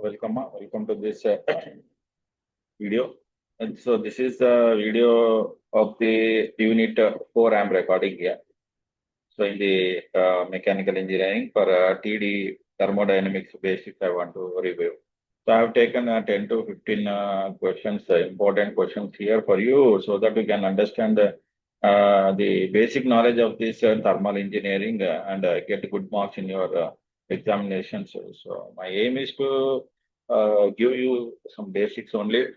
Welcome, welcome to this video. And so this is the video of the unit 4 I'm recording here. So in the mechanical engineering for TD thermodynamics basics I want to review. So I have taken 10 to 15 questions, important questions here for you so that you can understand the basic knowledge of this thermal engineering and get good marks in your examinations. So my aim is to give you some basics only.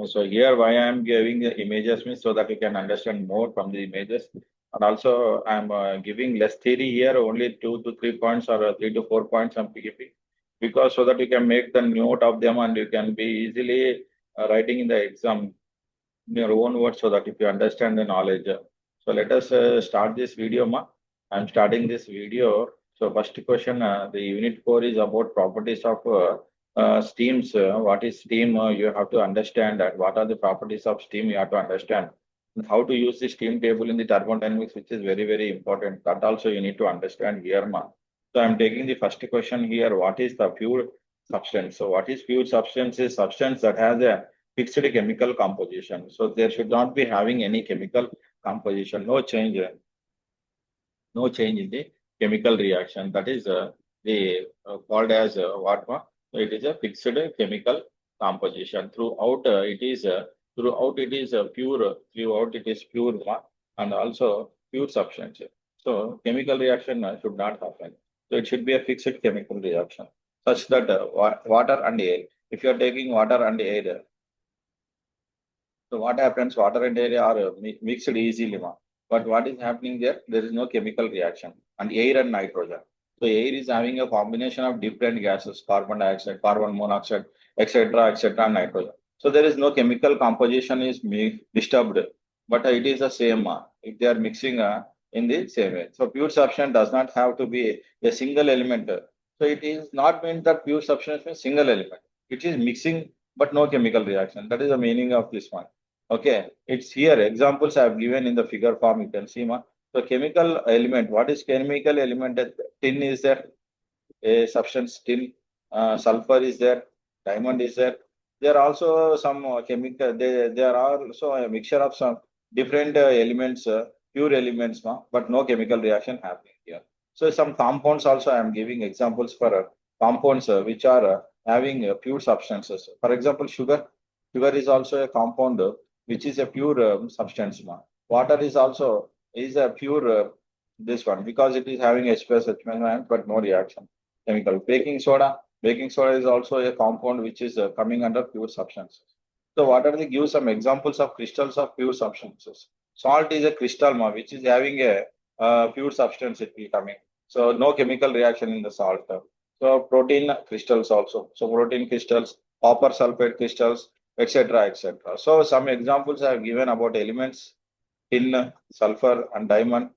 So here why I am giving the images means so that you can understand more from the images. And also I'm giving less theory here, only 2 to 3 points or 3 to 4 points I'm giving because so that you can make the note of them and you can be easily writing in the exam in your own words so that if you understand the knowledge. So let us start this video, ma. I'm starting this video. So first question, the unit 4 is about properties of steams. What is steam? You have to understand that. What are the properties of steam? You have to understand. And how to use the steam table in the thermodynamics, which is very, very important. That also you need to understand here, ma. So I'm taking the first question here. What is the pure substance? So what is pure substance? Is substance that has a fixed chemical composition. So there should not be having any chemical composition, no change in the chemical reaction. That is the called as what? So it is a fixed chemical composition. Throughout it is pure. Throughout it is pure and also pure substance. So chemical reaction should not happen. So it should be a fixed chemical reaction such that water and air. If you are taking water and air, so what happens? Water and air are mixed easily, but what is happening there? There is no chemical reaction. And air and nitrogen. So air is having a combination of different gases: carbon dioxide, carbon monoxide, etc., nitrogen. So there is no chemical composition is disturbed, but it is the same. If they are mixing in the same way. So pure substance does not have to be a single element. So it is not meant that pure substance means single element. It is mixing, but no chemical reaction. That is the meaning of this one. Okay, it's here. Examples I have given in the figure form. You can see, ma. So chemical element. What is chemical element? Tin is there. A substance tin. Sulfur is there. Diamond is there. There are also some chemical. There are also a mixture of some different elements, pure elements, ma, but no chemical reaction happening here. So some compounds also I am giving examples for compounds which are having pure substances. For example, sugar. Sugar is also a compound which is a pure substance. Water is also is a pure this one because it is having H+, H- but no reaction. Chemical. Baking soda. Baking soda is also a compound which is coming under pure substances. So what are the give some examples of crystals of pure substances? Salt is a crystal which is having a pure substance it will coming. So no chemical reaction in the salt. So protein crystals also. So protein crystals, copper sulfate crystals, etc. So some examples I have given about elements: tin, sulfur, and diamond.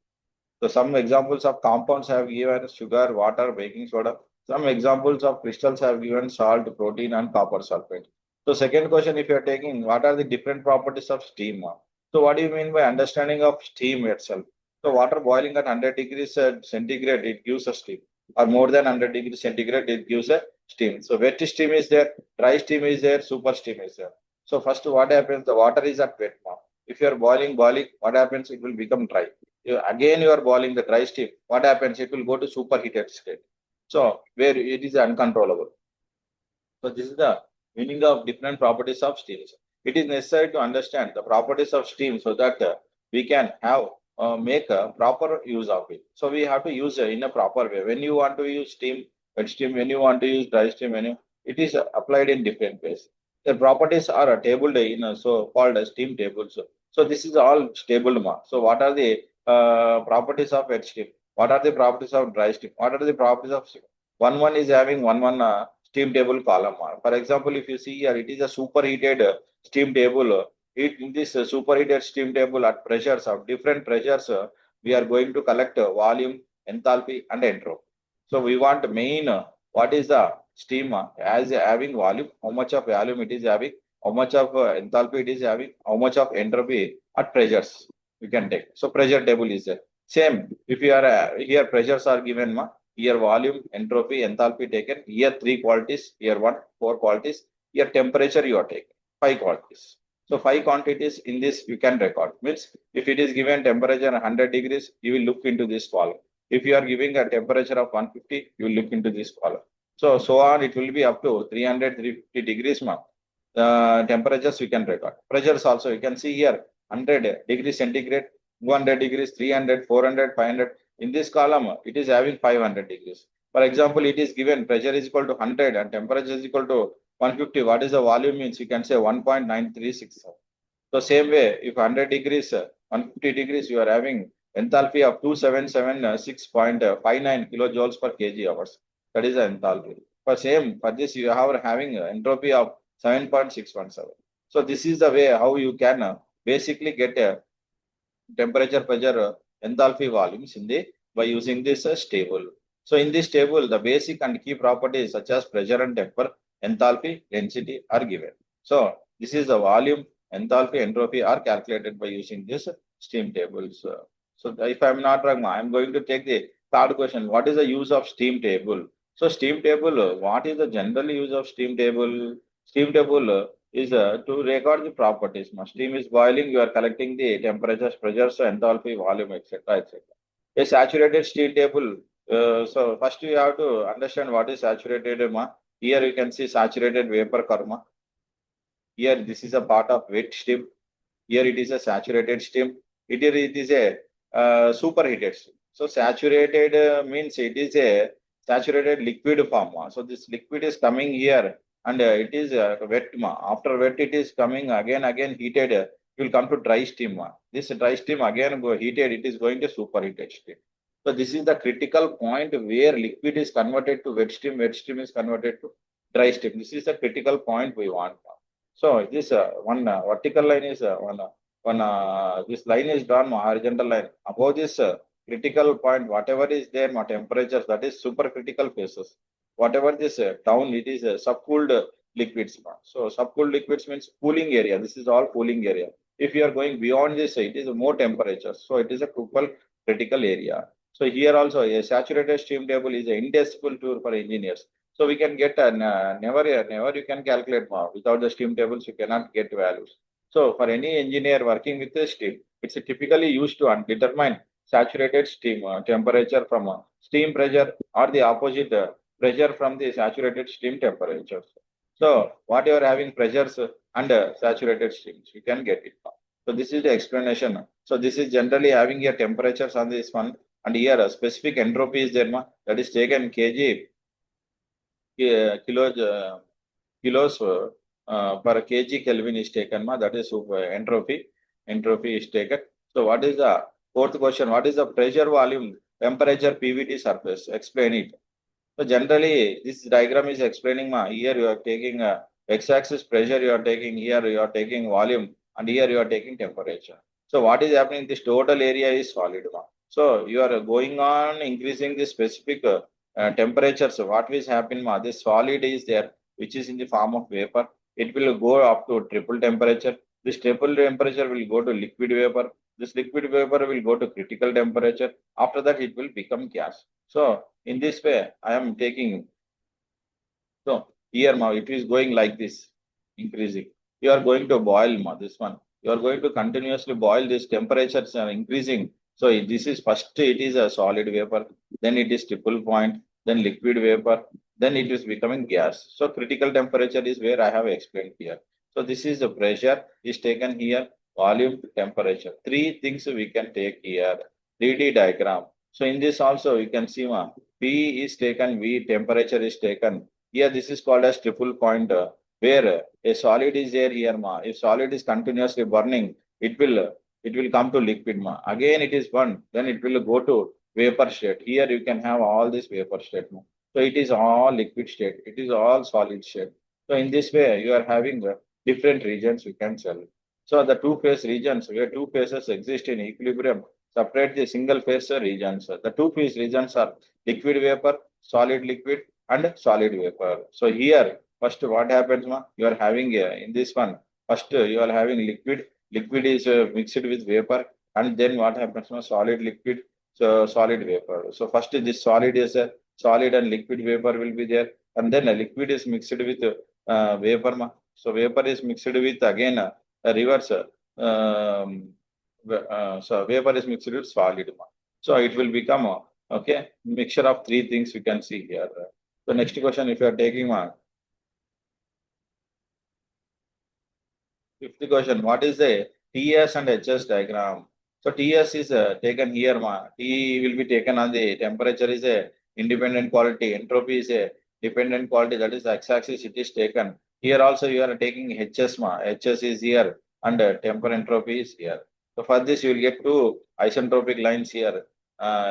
So some examples of compounds I have given: sugar, water, baking soda. Some examples of crystals I have given: salt, protein, and copper sulfate. So second question, if you are taking, what are the different properties of steam? So what do you mean by understanding of steam itself? So water boiling at 100 degrees centigrade, it gives a steam. Or more than 100 degrees centigrade, it gives a steam. So wet steam is there, dry steam is there, super steam is there. So first what happens? The water is at wet now. If you are boiling, what happens? It will become dry. Again you are boiling the dry steam. What happens? It will go to superheated state. So where it is uncontrollable. So this is the meaning of different properties of steams. It is necessary to understand the properties of steam so that we can have make a proper use of it. So we have to use in a proper way. When you want to use steam, wet steam, when you want to use dry steam, it is applied in different ways. The properties are tabled in so called steam tables. So this is all tabled. So what are the properties of wet steam? What are the properties of dry steam? What are the properties of steam? One is having one steam table column. For example, if you see here, it is a superheated steam table. In this superheated steam table at pressures of different pressures, we are going to collect volume, enthalpy, and entropy. So we want main what is the steam as having volume, how much of volume it is having, how much of enthalpy it is having, how much of entropy at pressures we can take. So pressure table is there. Same if you are here pressures are given, Here volume, entropy, enthalpy taken. Here 3 qualities. Here 1, 4 qualities. Here temperature you are taking 5 qualities. So 5 quantities in this you can record. Means if it is given temperature 100 degrees, you will look into this column. If you are giving a temperature of 150, you will look into this column. So on, it will be up to 300, 350 degrees mark. Temperatures we can record. Pressures also you can see here 100 degrees centigrade, 200 degrees, 300, 400, 500. In this column, it is having 500 degrees. For example, it is given pressure is equal to 100 and temperature is equal to 150. What is the volume means? You can say 1.936. So same way, if 100 degrees, 150 degrees, you are having enthalpy of 2776.59 kilojoules per kg hours. That is the enthalpy. For this, you are having entropy of 7.617. So this is the way how you can basically get a temperature, pressure, enthalpy volumes in the by using this table. So in this table, the basic and key properties such as pressure and temper, enthalpy, density are given. So this is the volume, enthalpy, entropy are calculated by using this steam tables. So if I'm not wrong, I'm going to take the third question. What is the use of steam table? So steam table, what is the general use of steam table? Steam table is to record the properties. Steam is boiling, you are collecting the temperatures, pressures, enthalpy, volume, etc. etc. A saturated steam table. So first you have to understand what is saturated. Here you can see saturated vapor curve. Here this is a part of wet steam. Here it is a saturated steam. Here it is a superheated steam. So saturated means it is a saturated liquid form. So this liquid is coming here and it is wet. After wet it is coming again heated. It will come to dry steam. This dry steam again go heated. It is going to superheated steam. So this is the critical point where liquid is converted to wet steam is converted to dry steam. This is the critical point we want. So this one vertical line is one this line is drawn horizontal line above this critical point. Whatever is there, temperatures that is supercritical phases. Whatever this down, it is subcooled liquids. So subcooled liquids means cooling area. This is all cooling area. If you are going beyond this, it is more temperature. So it is a critical area. So here also a saturated steam table is an indecible tool for engineers. So we can get never you can calculate more. Without the steam tables, you cannot get values. So for any engineer working with the steam, it's typically used to determine saturated steam temperature from steam pressure or the opposite pressure from the saturated steam temperatures. So what you are having pressures and saturated steams, you can get it. So this is the explanation. So this is generally having a temperatures on this one, and here a specific entropy is there, that is taken kg kilos kilos per kg Kelvin is taken. That is entropy. Entropy is taken. So what is the fourth question? What is the pressure, volume, temperature, PVT surface? Explain it. So generally, this diagram is explaining. Here you are taking x-axis pressure. You are taking here. You are taking volume, and here you are taking temperature. So what is happening? This total area is solid. So you are going on increasing the specific temperature. So what will happen? This solid is there, which is in the form of vapor. It will go up to triple temperature. This triple temperature will go to liquid vapor. This liquid vapor will go to critical temperature. After that, it will become gas. So in this way, I am taking. So here now it is going like this, increasing. You are going to boil this one. You are going to continuously boil. This temperatures are increasing. So this is first it is a solid vapor, then it is triple point, then liquid vapor, then it is becoming gas. So critical temperature is where I have explained here. So this is the pressure is taken here, volume, temperature. Three things we can take here. 3D diagram. So in this also you can see P is taken, V temperature is taken. Here this is called as triple point where a solid is there here. If solid is continuously burning, it will come to liquid. Again it is burned, then it will go to vapor state. Here you can have all this vapor state. So it is all liquid state. It is all solid state. So in this way, you are having different regions you can sell. So the two phase regions where two phases exist in equilibrium separate the single phase regions. The two phase regions are liquid vapor, solid liquid, and solid vapor. So here, first what happens? You are having in this one. First you are having liquid. Liquid is mixed with vapor, and then what happens? Solid liquid, so solid vapor. So first this solid is solid and liquid vapor will be there, and then a liquid is mixed with vapor. So vapor is mixed with again a reverse. So vapor is mixed with solid. So it will become a okay mixture of three things we can see here. So next question, if you are taking fifth question, what is the TS and HS diagram? So TS is taken here, T will be taken on the temperature is a independent quality, entropy is a dependent quality, that is the x-axis it is taken. Here also you are taking HS, HS is here and temper entropy is here. So for this you will get two isentropic lines here.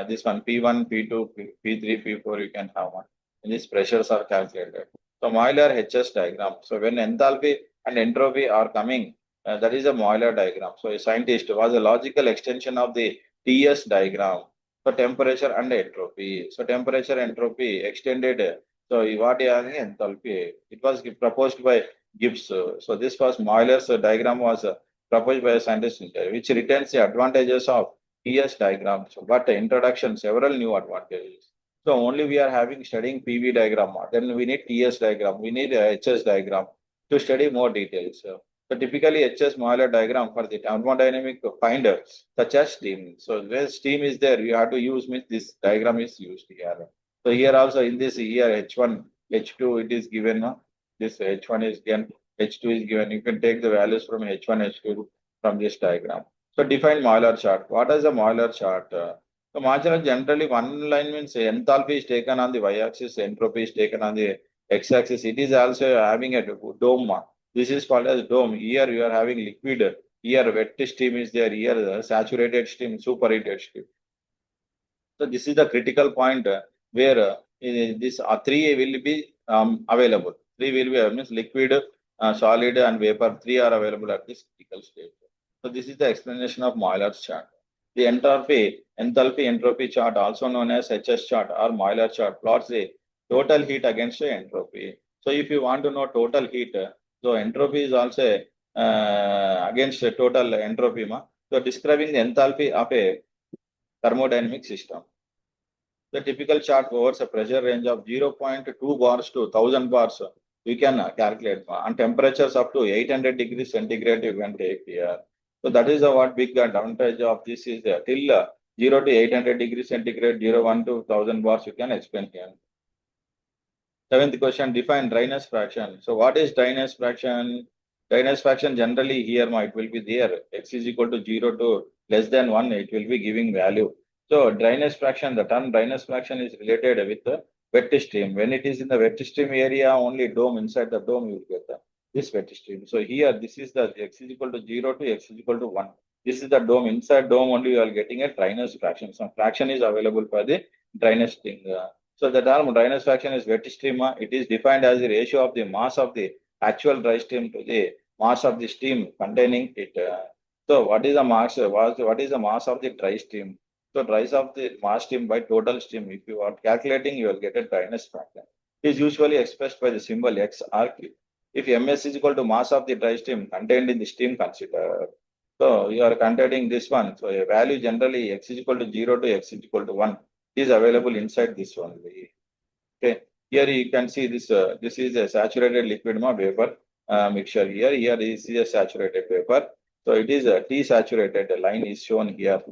This one P1, P2, P3, P4 you can have one. And these pressures are calculated. So Euler HS diagram. So when enthalpy and entropy are coming. That is a Mollier diagram. So a scientist was a logical extension of the TS diagram. So temperature and entropy. So temperature entropy extended. So what is enthalpy? It was proposed by Gibbs. So this was Mollier's diagram was proposed by a scientist which retains the advantages of TS diagram. So, but introduction several new advantages. So only we are having studying PV diagram. Then we need TS diagram. We need HS diagram to study more details. So typically HS Mollier diagram for the thermodynamic finder such as steam. So where steam is there, you have to use means this diagram is used here. So here also in this here H1, H2 it is given. This H1 is given, H2 is given. You can take the values from H1, H2 from this diagram. So define Mollier chart. What is a Mollier chart? So Mollier generally one line means enthalpy is taken on the y-axis, entropy is taken on the x-axis. It is also having a dome. This is called as dome. Here you are having liquid. Here wet steam is there. Here saturated steam, superheated steam. So this is the critical point where this three will be available. Three will be means liquid, solid, and vapor. Three are available at this critical stage. So this is the explanation of Moller's chart. The enthalpy entropy chart, also known as HS chart or Moller chart, plots the total heat against the entropy. So if you want to know total heat, so entropy is also against the total entropy. So describing the enthalpy of a thermodynamic system. The typical chart covers a pressure range of 0.2 bars to 1000 bars. We can calculate and temperatures up to 800 degrees centigrade you can take here. So that is what big advantage of this is till 0 to 800 degrees centigrade, 1 to 1000 bars you can explain here. Seventh question, define dryness fraction. So what is dryness fraction? Dryness fraction generally here it will be there. X is equal to 0 to less than 1, it will be giving value. So dryness fraction, the term dryness fraction is related with the wet stream. When it is in the wet stream area, only dome, inside the dome you will get this wet stream. So here this is the X is equal to 0 to X is equal to 1. This is the dome. Inside dome only you are getting a dryness fraction. Some fraction is available for the dryness thing. So the term dryness fraction is wet stream. It is defined as the ratio of the mass of the actual dry stream to the mass of the stream containing it. So what is the mass? What is the mass of the dry stream? So dry of the mass stream by total stream. If you are calculating, you will get a dryness fraction. It is usually expressed by the symbol X R Q. If MS is equal to mass of the dry stream contained in the stream, consider. So you are containing this one. So a value generally X is equal to 0 to X is equal to 1 is available inside this one. Okay, here you can see this. This is a saturated liquid vapor mixture. Here is a saturated vapor. So it is a T saturated line is shown here.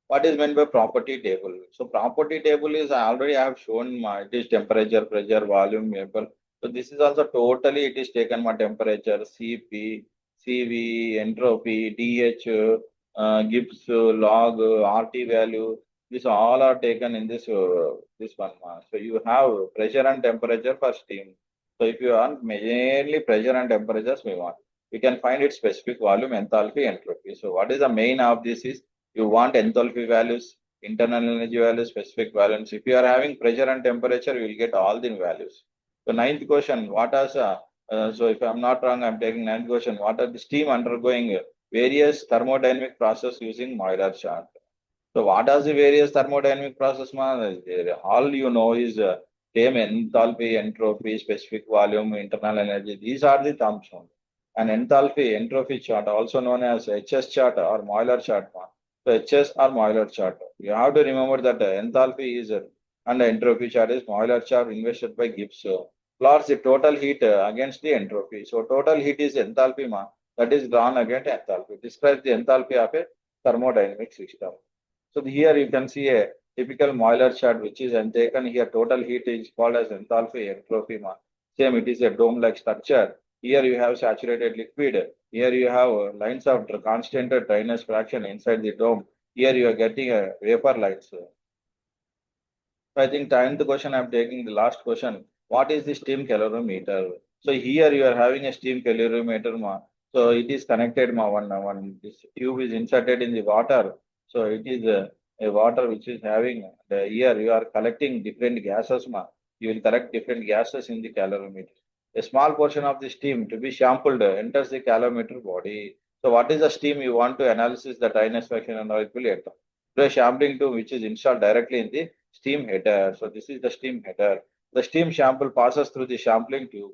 What is meant by property table? So property table is I already have shown it is temperature, pressure, volume, vapor. So this is also totally it is taken my temperature, CP, CV, entropy, DH, Gibbs, log, RT value. These all are taken in this one. So you have pressure and temperature for steam. So if you want mainly pressure and temperatures we want, we can find its specific volume, enthalpy, entropy. So what is the main of this is you want enthalpy values, internal energy values, specific values. If you are having pressure and temperature, you will get all the values. So ninth question, what is so if I'm not wrong, I'm taking ninth question. What are the steam undergoing various thermodynamic process using Euler chart? So what are the various thermodynamic process? All you know is same enthalpy, entropy, specific volume, internal energy. These are the terms. And enthalpy, entropy chart, also known as HS chart or Euler chart. So HS or Euler chart. You have to remember that enthalpy is and the entropy chart is Mollier chart invested by Gibbs. Plots the total heat against the entropy. So total heat is enthalpy that is drawn against enthalpy. Describes the enthalpy of a thermodynamic system. So here you can see a typical Mollier chart which is taken here. Total heat is called as enthalpy, entropy. Same, it is a dome-like structure. Here you have saturated liquid. Here you have lines of constant dryness fraction inside the dome. Here you are getting a vapor lines. So I think time the question I'm taking the last question. What is the steam calorimeter? So here you are having a steam calorimeter. So it is connected. One this tube is inserted in the water. So it is a water which is having the here you are collecting different gases. You will collect different gases in the calorimeter. A small portion of the steam to be sampled enters the calorimeter body. So what is the steam you want to analysis the dryness fraction and all it will enter. So a sampling tube which is installed directly in the steam header. So this is the steam header. The steam sample passes through the sampling tube,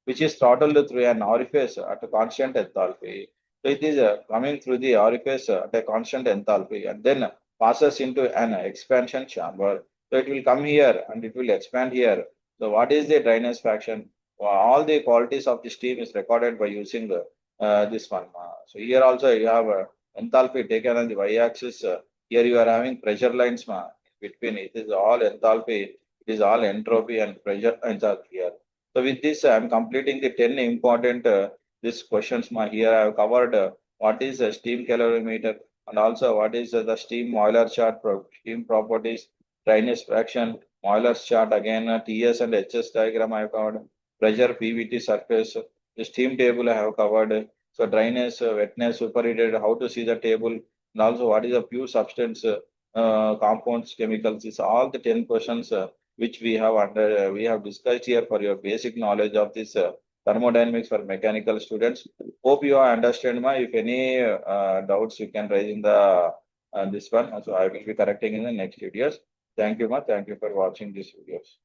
which is throttled through an orifice at a constant enthalpy. So it is coming through the orifice at a constant enthalpy and then passes into an expansion chamber. So it will come here and it will expand here. So what is the dryness fraction? All the qualities of the steam is recorded by using this one. So here also you have enthalpy taken on the y-axis. Here you are having pressure lines between it is all enthalpy, it is all entropy and pressure enthalpy here. So with this, I am completing the 10 important these questions. Here I have covered what is a steam calorimeter and also what is the steam Mollier chart, steam properties, dryness fraction, Moller's chart again, TS and HS diagram I have covered, pressure PVT surface, the steam table I have covered. So dryness, wetness, superheated, how to see the table, and also what is a pure substance compounds, chemicals. Is all the 10 questions which we have discussed here for your basic knowledge of this thermodynamics for mechanical students. Hope you understand. If any doubts, you can raise in the this one. So I will be correcting in the next videos. Thank you, Thank you for watching these videos.